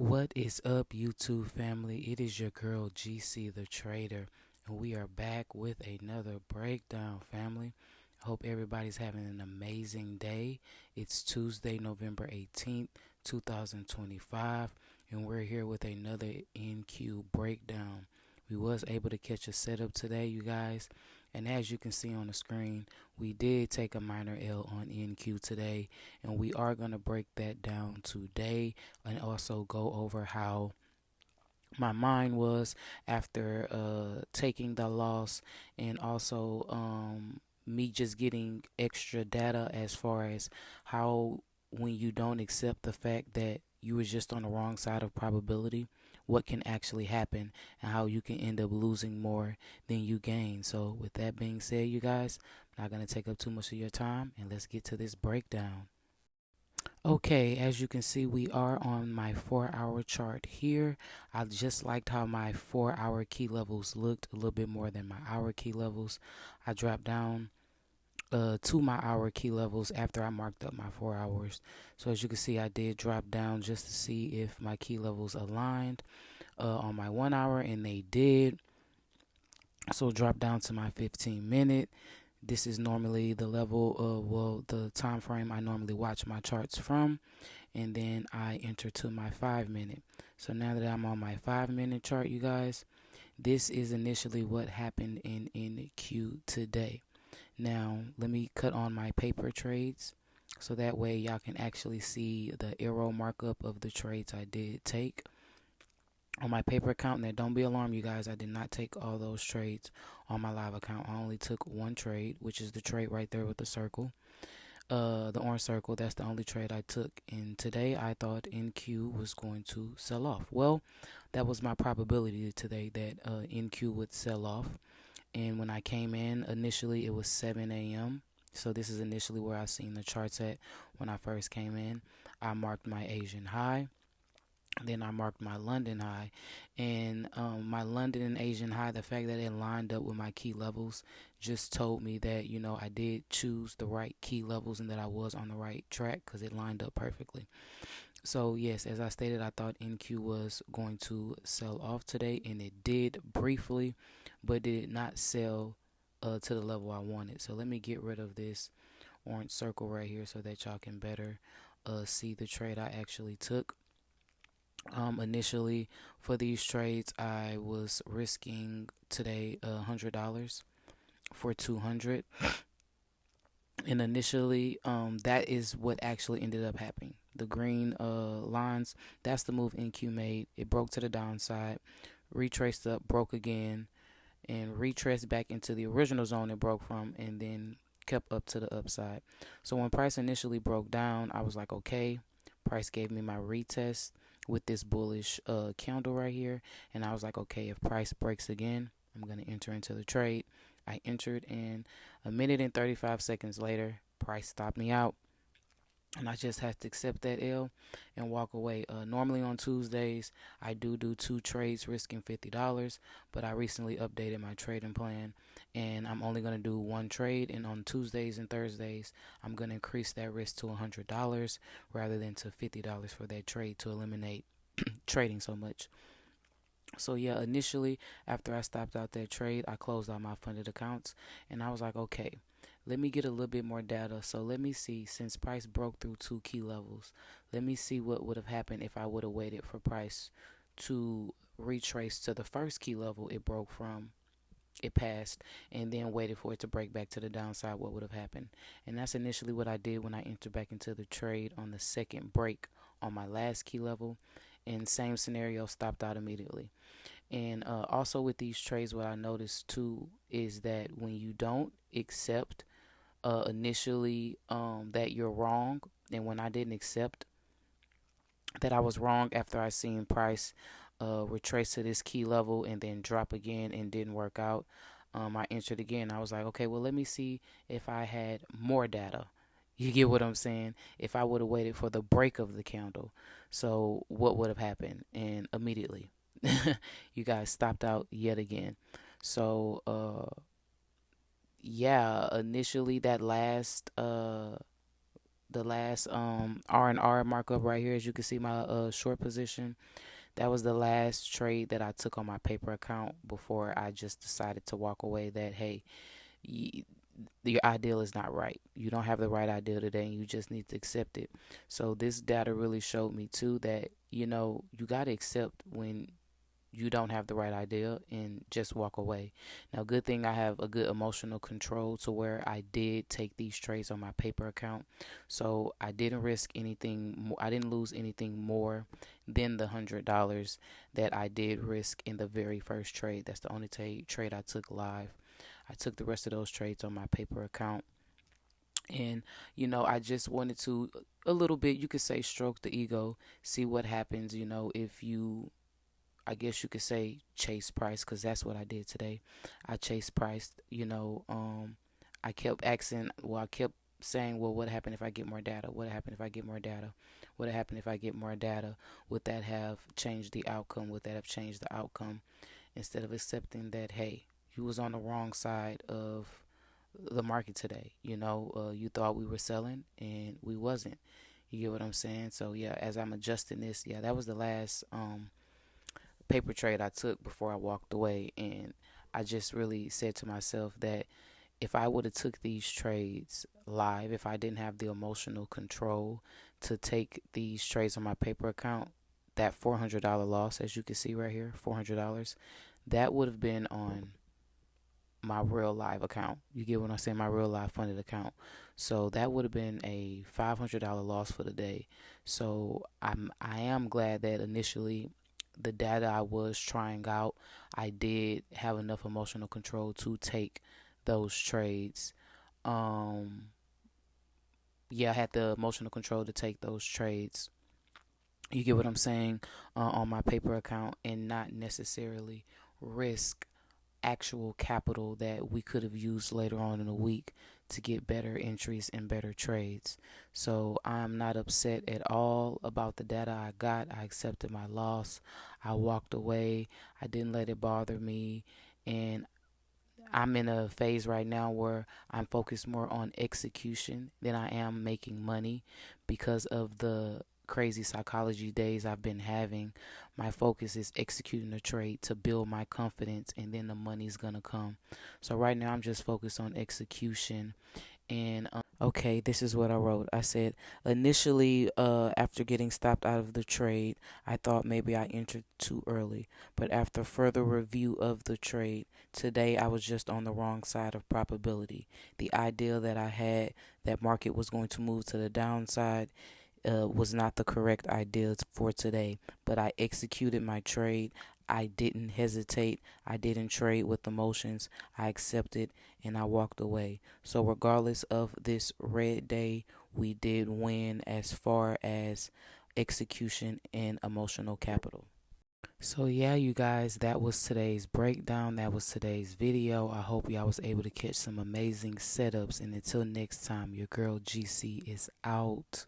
What is up, YouTube family? It is your girl GC the Trader, and we are back with another breakdown, family. Hope everybody's having an amazing day. It's Tuesday, November 18th, 2025, and we're here with another NQ breakdown. We was able to catch a setup today, you guys, and as you can see on the screen, we did take a minor L on NQ today, and we are going to break that down today and also go over how my mind was after taking the loss, and also me just getting extra data as far as how when you don't accept the fact that you were just on the wrong side of probability, what can actually happen and how you can end up losing more than you gain. So with that being said, you guys, I'm not going to take up too much of your time, and let's get to this breakdown. Okay, as you can see, we are on my 4-hour chart here. I just liked how my 4-hour key levels looked a little bit more than my hour key levels. I dropped down to my hour key levels after I marked up my 4 hours. So as you can see, I did drop down just to see if my key levels aligned on my 1 hour, and they did. So drop down to my 15-minute. This is normally the level of, well, the time frame I normally watch my charts from, and then I enter to my 5-minute. So now that I'm on my 5-minute chart, you guys, this is initially what happened in Q today. Now let me cut on my paper trades so that way y'all can actually see the arrow markup of the trades I did take on my paper account. Now don't be alarmed, you guys, I did not take all those trades on my live account. I only took one trade, which is the trade right there with the circle, the orange circle. That's the only trade I took. And today I thought NQ was going to sell off. Well, that was my probability today, that NQ would sell off. And when I came in initially, it was 7 a.m. So this is initially where I seen the charts at when I first came in. I marked my Asian high. Then I marked my London high, and my London and Asian high, the fact that it lined up with my key levels just told me that, you know, I did choose the right key levels and that I was on the right track because it lined up perfectly. So yes, as I stated, I thought NQ was going to sell off today, and it did briefly, but did not sell to the level I wanted. So let me get rid of this orange circle right here so that y'all can better see the trade I actually took. Initially for these trades, I was risking today $100 for 200, and initially that is what actually ended up happening. The green lines, that's the move NQ made. It broke to the downside, retraced up, broke again, and retraced back into the original zone it broke from, and then kept up to the upside. So when price initially broke down, I was like, okay, price gave me my retest with this bullish candle right here, and I was like, okay, if price breaks again, I'm going to enter into the trade. I entered, and a minute and 35 seconds later, price stopped me out, and I just had to accept that L and walk away. Normally on Tuesdays, I do 2 trades risking $50, but I recently updated my trading plan, and I'm only going to do 1 trade. And on Tuesdays and Thursdays, I'm going to increase that risk to $100 rather than to $50 for that trade to eliminate trading so much. So yeah, initially after I stopped out that trade, I closed out my funded accounts, and I was like, okay, let me get a little bit more data. So let me see, since price broke through 2 key levels, let me see what would have happened if I would have waited for price to retrace to the first key level it broke from, it passed, and then waited for it to break back to the downside. What would have happened? And that's initially what I did when I entered back into the trade on the second break on my last key level, and same scenario, stopped out immediately. And also with these trades, what I noticed too is that when you don't accept initially that you're wrong, and when I didn't accept that I was wrong after I seen price retrace to this key level and then drop again and didn't work out, I entered again. I was like, okay, well, let me see if I had more data. You get what I'm saying? If I would have waited for the break of the candle, so what would have happened? And immediately, you guys stopped out yet again. So, yeah, initially that last the last R&R markup right here. As you can see, my short position, that was the last trade that I took on my paper account before I just decided to walk away. That hey, y- your ideal is not right. You don't have the right ideal today, and you just need to accept it. So this data really showed me too that you got to accept when you don't have the right idea and just walk away. Now, good thing I have a good emotional control to where I did take these trades on my paper account. So I didn't risk anything. I didn't lose anything more than the $100 that I did risk in the very first trade. That's the only trade I took live. I took the rest of those trades on my paper account. And, I just wanted to, a little bit, you could say, stroke the ego, see what happens, if you, I guess you could say, chase price, because that's what I did today. I chased price. I kept asking, well, I kept saying, well, what happened if I get more data? What happened if I get more data? What happened if I get more data? Would that have changed the outcome? Would that have changed the outcome? Instead of accepting that, hey, you was on the wrong side of the market today. You thought we were selling and we wasn't. You get what I'm saying? So yeah, as I'm adjusting this, yeah, that was the last paper trade I took before I walked away, and I just really said to myself that if I would have took these trades live, if I didn't have the emotional control to take these trades on my paper account, that $400 loss, as you can see right here, $400, that would have been on my real live account. You get what I'm saying? My real live funded account. So that would have been a $500 loss for the day. So I am glad that initially the data I was trying out, I did have enough emotional control to take those trades. Um yeah, I had the emotional control to take those trades. You get what I'm saying? On my paper account, and not necessarily risk actual capital that we could have used later on in the week to get better entries and better trades. So I'm not upset at all about the data I got. I accepted my loss. I walked away. I didn't let it bother me. And I'm in a phase right now where I'm focused more on execution than I am making money because of the crazy psychology days I've been having. My focus is executing the trade to build my confidence, and then the money's gonna come. So right now I'm just focused on execution. And okay, this is what I wrote. I said, initially, after getting stopped out of the trade, I thought maybe I entered too early. But after further review of the trade, today I was just on the wrong side of probability. The idea that I had that market was going to move to the downside was not the correct idea for today, but I executed my trade. I didn't hesitate. I didn't trade with emotions. I accepted and I walked away. So, regardless of this red day, we did win as far as execution and emotional capital. So yeah, you guys, that was today's breakdown. That was today's video. I hope y'all was able to catch some amazing setups. And until next time, your girl GC is out.